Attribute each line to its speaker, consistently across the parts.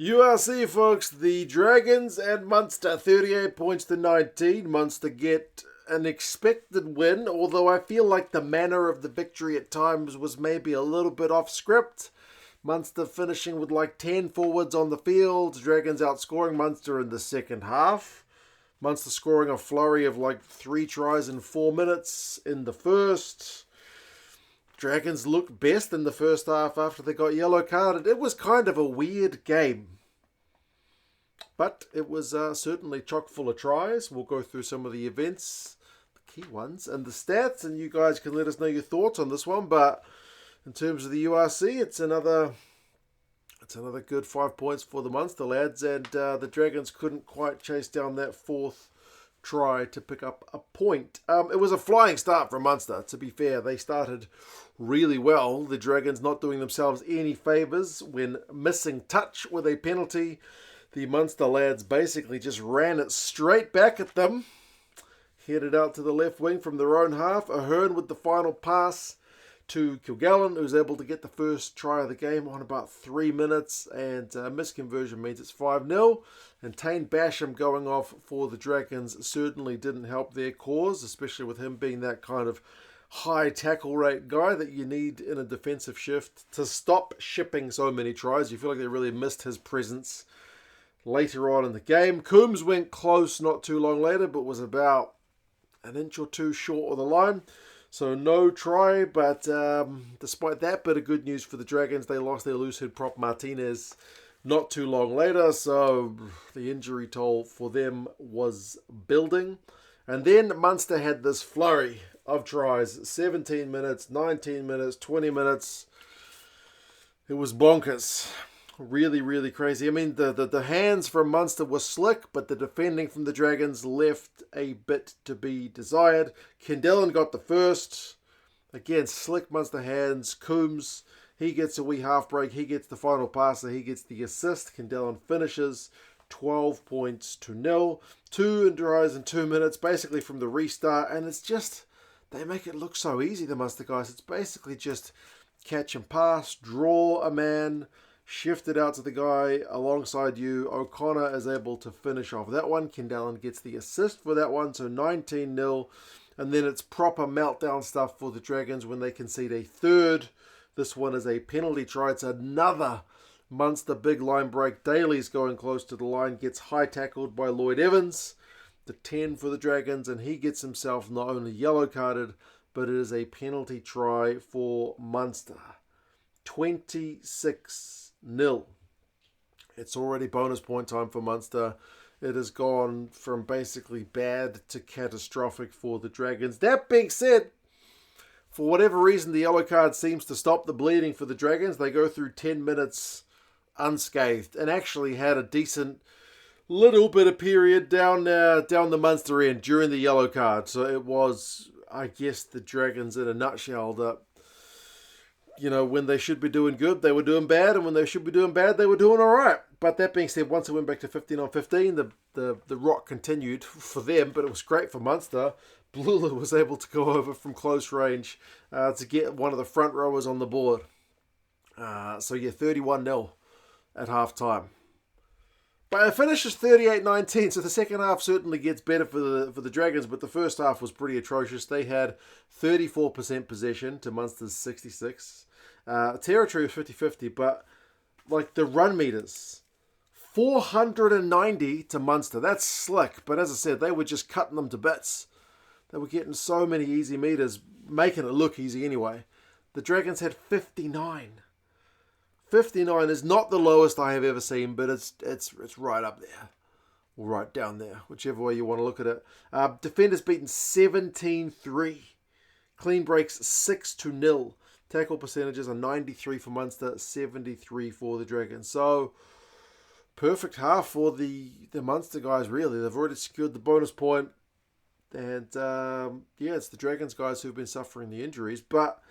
Speaker 1: URC, folks, the Dragons and Munster, 38 points to 19. Munster get an expected win, although I feel like the manner of the victory at times was maybe a little bit off script. Munster finishing with like 10 forwards on the field. Dragons outscoring Munster in the second half. Munster scoring a flurry of like 3 tries in 4 minutes in the first. Dragons looked best in the first half after they got yellow carded. It was kind of a weird game. But it was certainly chock full of tries. We'll go through some of the events, the key ones, and the stats, and you guys can let us know your thoughts on this one. But in terms of the URC, it's another good 5 points for the Munster lads, and the Dragons couldn't quite chase down that fourth try to pick up a point. It was a flying start from Munster, to be fair. They started really well. The Dragons not doing themselves any favours when missing touch with a penalty. The Munster lads basically just ran it straight back at them. Headed out to the left wing from their own half. Ahern with the final pass to Kilgallen, who's able to get the first try of the game on about 3 minutes, and misconversion means it's 5-0. And Tane Basham going off for the Dragons certainly didn't help their cause, especially with him being that kind of high tackle rate guy that you need in a defensive shift to stop shipping so many tries. You feel like they really missed his presence later on in the game. Coombs went close not too long later, but was about an inch or two short of the line. So no try, but despite that bit of good news for the Dragons, they lost their loose head prop Martinez not too long later. So the injury toll for them was building. And then Munster had this flurry of tries. 17 minutes, 19 minutes, 20 minutes. It was bonkers. Really, really crazy. I mean, the hands from Munster were slick, but the defending from the Dragons left a bit to be desired. Kendellen got the first. Again, slick Munster hands. Coombs, he gets a wee half break. He gets the final passer. He gets the assist. Kendellen finishes 12 points to 0. 2 tries in 2 minutes, basically from the restart. And it's just, they make it look so easy, the Munster guys. It's basically just catch and pass, draw a man, shift it out to the guy alongside you. O'Connor is able to finish off that one. Kendellen gets the assist for that one, so 19-0. And then it's proper meltdown stuff for the Dragons when they concede a third. This one is a penalty try. It's another Munster big line break. Daly's going close to the line, gets high tackled by Lloyd Evans. The 10 for the Dragons, and he gets himself not only yellow carded, but it is a penalty try for Munster. 26-0. It's already bonus point time for Munster. It has gone from basically bad to catastrophic for the Dragons. That being said, for whatever reason, the yellow card seems to stop the bleeding for the Dragons. They go through 10 minutes unscathed and actually had a decent little bit of period down the Munster end during the yellow card. So it was, I guess, the Dragons in a nutshell that, you know, when they should be doing good, they were doing bad, and when they should be doing bad, they were doing all right. But that being said, once it went back to 15-on-15, the rock continued for them, but it was great for Munster. Blula was able to go over from close range to get one of the front rowers on the board. 31-0 at half-time. But it finishes 38-19, so the second half certainly gets better for the Dragons, but the first half was pretty atrocious. They had 34% possession to Munster's 66. Territory was 50-50, but like the run meters, 490 to Munster. That's slick, but as I said, they were just cutting them to bits. They were getting so many easy meters, making it look easy anyway. The Dragons had 59. 59 is not the lowest I have ever seen, but it's right up there. Or right down there, whichever way you want to look at it. Defenders beaten 17-3. Clean breaks 6-0. Tackle percentages are 93 for Munster, 73 for the Dragons. So, perfect half for the Munster guys, really. They've already secured the bonus point. And, it's the Dragons guys who've been suffering the injuries. But,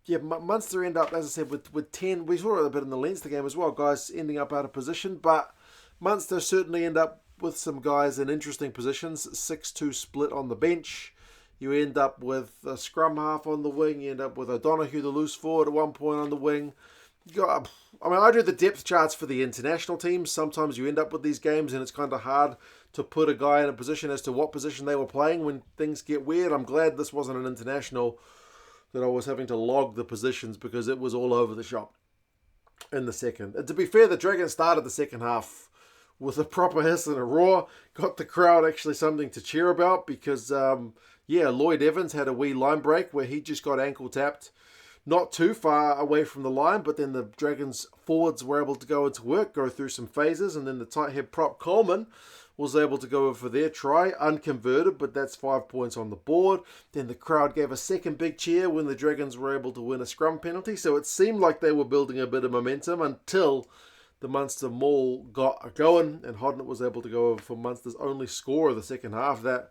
Speaker 1: Munster end up, as I said, with 10. We saw it a bit in the Leinster game as well, guys ending up out of position. But Munster certainly end up with some guys in interesting positions. 6-2 split on the bench. You end up with a scrum half on the wing. You end up with O'Donoghue, the loose forward, at one point on the wing. You got I mean, I do the depth charts for the international teams. Sometimes you end up with these games and it's kind of hard to put a guy in a position as to what position they were playing when things get weird. I'm glad this wasn't an international that I was having to log the positions because it was all over the shop in the second. And to be fair, the Dragons started the second half with a proper hiss and a roar. Got the crowd actually something to cheer about because, Lloyd Evans had a wee line break where he just got ankle tapped. Not too far away from the line, but then the Dragons forwards were able to go into work, go through some phases, and then the tight head prop Coleman was able to go over for their try, unconverted, but that's 5 points on the board. Then the crowd gave a second big cheer when the Dragons were able to win a scrum penalty, so it seemed like they were building a bit of momentum until the Munster Maul got going, and Hodnett was able to go over for Munster's only score of the second half. That,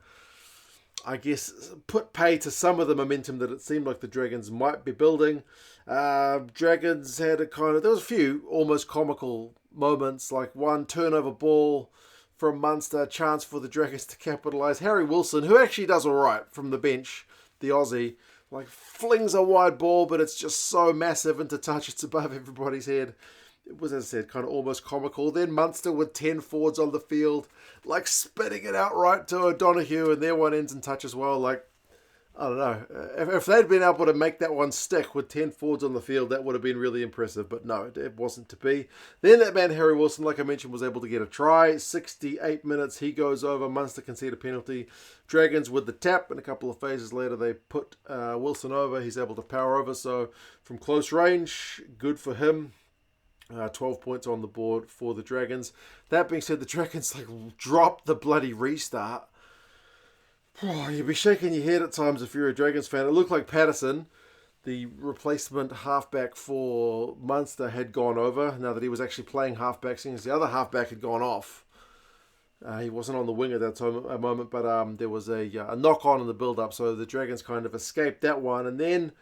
Speaker 1: I guess, put pay to some of the momentum that it seemed like the Dragons might be building. Dragons had there was a few almost comical moments, like one turnover ball from Munster, chance for the Dragons to capitalise. Harry Wilson, who actually does all right from the bench, the Aussie, flings a wide ball, but it's just so massive and to touch, it's above everybody's head. It was, as I said, kind of almost comical. Then Munster with 10 forwards on the field, spitting it out right to O'Donoghue, and their one ends in touch as well. I don't know. If they'd been able to make that one stick with 10 forwards on the field, that would have been really impressive. But no, it wasn't to be. Then that man, Harry Wilson, like I mentioned, was able to get a try. 68 minutes, he goes over. Munster concede a penalty. Dragons with the tap, and a couple of phases later, they put Wilson over. He's able to power over. So from close range, good for him. 12 points on the board for the Dragons. That being said, the Dragons dropped the bloody restart. You'd be shaking your head at times if you're a Dragons fan. It looked like Patterson, the replacement halfback for Munster, had gone over now that he was actually playing halfback, seeing as the other halfback had gone off. He wasn't on the wing at that moment, but there was a knock-on in the build-up, so the Dragons kind of escaped that one. And then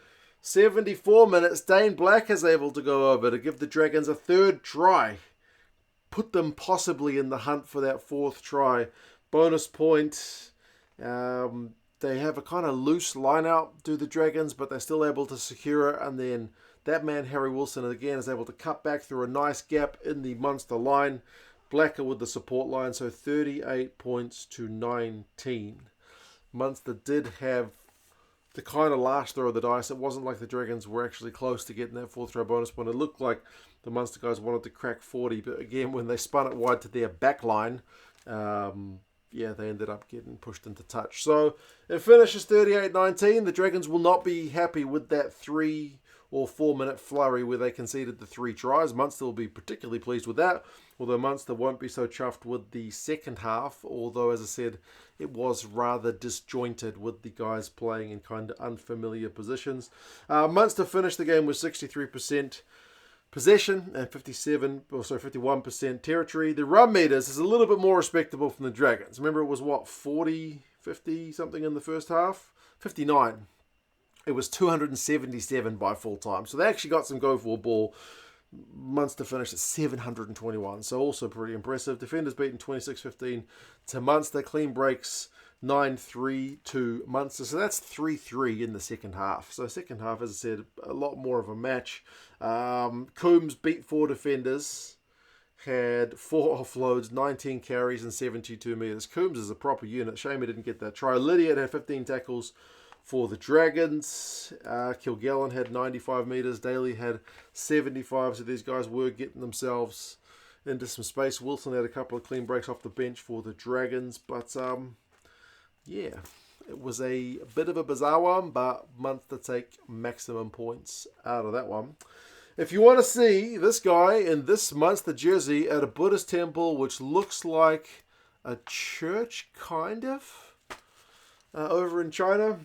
Speaker 1: 74 minutes, Dane Black is able to go over to give the Dragons a third try. Put them possibly in the hunt for that fourth try. Bonus point. They have a kind of loose line out, do the Dragons, but they're still able to secure it. And then that man, Harry Wilson, again is able to cut back through a nice gap in the Munster line. Blacker with the support line, so 38 points to 19. Munster did have the kind of last throw of the dice. It wasn't like the Dragons were actually close to getting that fourth try bonus point. It looked like the Munster guys wanted to crack 40, but again, when they spun it wide to their back line, they ended up getting pushed into touch. So it finishes 38-19. The Dragons will not be happy with that 3 or 4 minute flurry where they conceded the 3 tries. Munster will be particularly pleased with that, although Munster won't be so chuffed with the second half, although, as I said, it was rather disjointed with the guys playing in kind of unfamiliar positions. Munster finished the game with 63% possession and 51% territory. The run meters is a little bit more respectable from the Dragons. Remember, it was 40, 50 something in the first half? 59. It was 277 by full time. So they actually got some go for a ball. Munster finished at 721, so also pretty impressive. Defenders beaten 26-15 to Munster. Clean breaks 9-3 to Munster. So that's 3-3 in the second half. So second half, as I said, a lot more of a match. Coombs beat 4 defenders, had 4 offloads, 19 carries and 72 metres. Coombs is a proper unit. Shame he didn't get that try. Lydiard had 15 tackles for the Dragons. Kilgallen had 95 metres. Daly had 75. So these guys were getting themselves into some space. Wilson had a couple of clean breaks off the bench for the Dragons. But, it was a bit of a bizarre one, but Munster take maximum points out of that one. If you want to see this guy in this Munster jersey at a Buddhist temple, which looks like a church, kind of, over in China,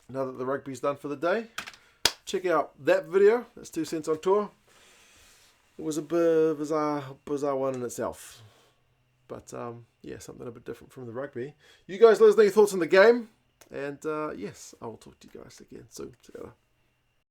Speaker 1: now that the rugby's done for the day, check out that video. That's 2 Cents on Tour. It was a bizarre one in itself. But, something a bit different from the rugby. You guys let us know your thoughts on the game. And, yes, I will talk to you guys again soon. See you later.